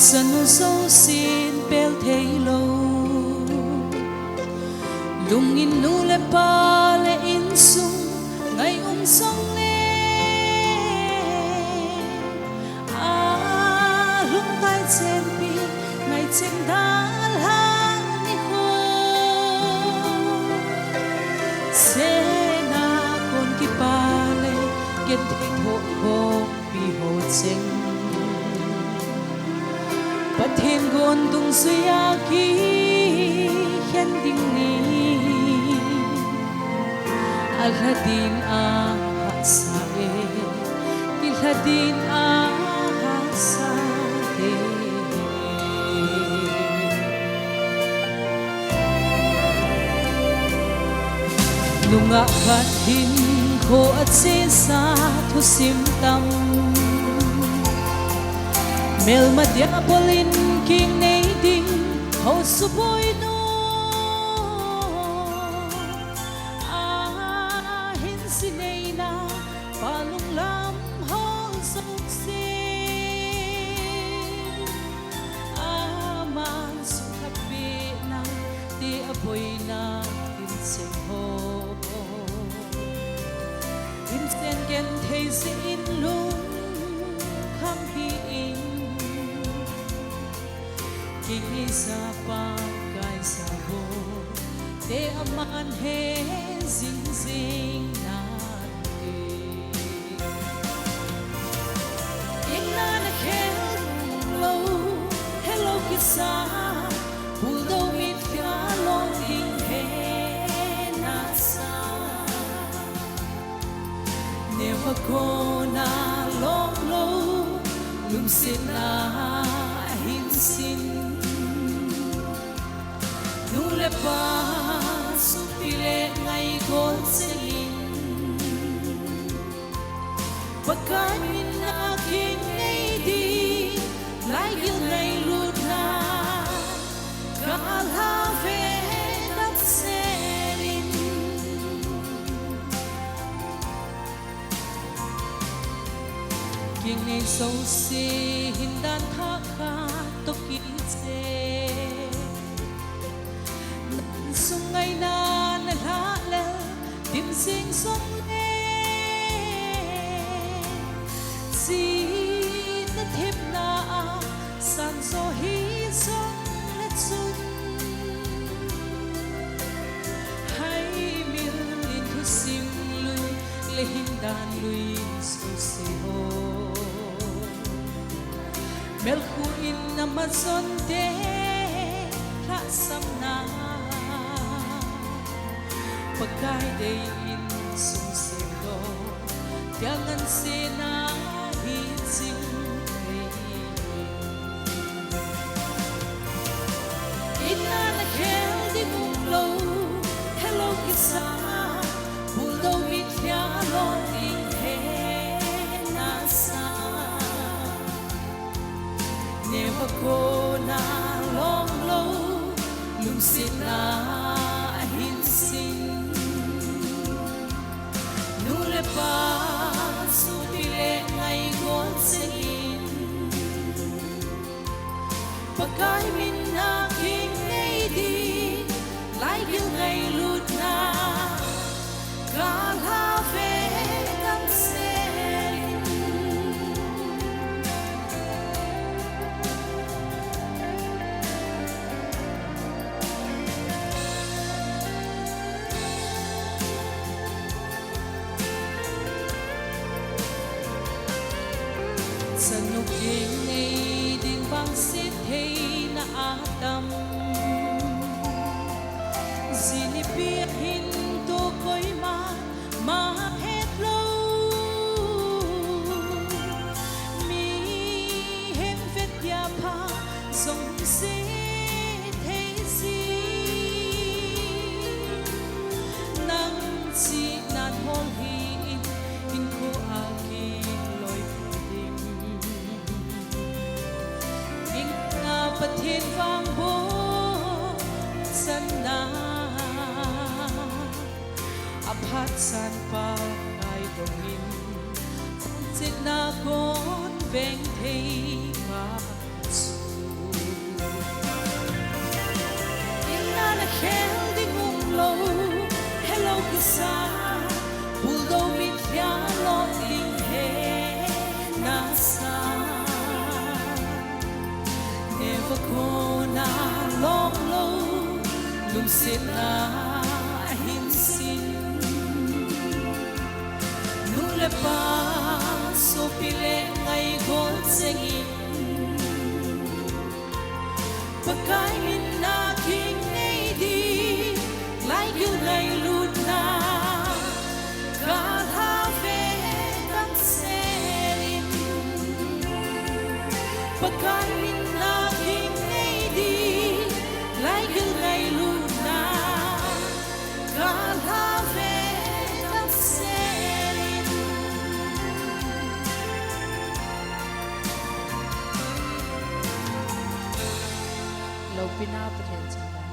Dân nu sâu xin bel thấy lâu lung in nu le pa le in sung ngày sông le lung tay chen pi ngày chen đá lang ni ho se na con ki pa le gen thing ho ho pi ho chen But thiên gôn tung suy a ki khen ding ni Al-Hadin Ahasade Il-Hadin Ahasade Nunga Hadin ko at sisa to simtam Mel madya polin king nading ho suboy no ahin sinayna palong lam ho suksin aman sukabi na di aboy na tinseng ho insen gen thay sin lung kam hiin Kiki sa pagkay sa bo Te aman he zing zing natin Ina na hello kisa Buldo mit fialong ing he nasa Newa ko na long low Lumsin na hinsin Nule pa supile ngay gol selin Pagkain aking lady Laigil ngay luna Kaalhave at selin King ngay sausi hindan haka tokitse Sungay na nalala Dim sing song le Si na thip na San so hi song let sun Hai mil in thu sim lui Le hindan lui so si ho Mel khu in na mazon de La sam na Pagkay day in sumsendo Jangan sinahin singay Ina na healthy munglo Hello kisa Buldo mit fialong inghe nasa Newa ko na long low Lumsin na hinsin Nule pa supile ngay gol selin Pagkay min aking lady Laigil ngay lut na Kalhave ng selin Sa nuging ay din bang sithay na atam Zinipihin to ko'y mahedlo Mi hemfet ya pa song sithay si Nang si nan hol hiin in ko aking loy puting Pat thiên vang bố sân na áp hát san pa ai đồng in phong chết na con ven thấy mà sina ahim sin nule pa so pile ngai gon sengin pagkain na king di like you ngai luna kalhave ang serin pagkain na king di like you ngai luna kalhave ang serin Lo pinapatin sa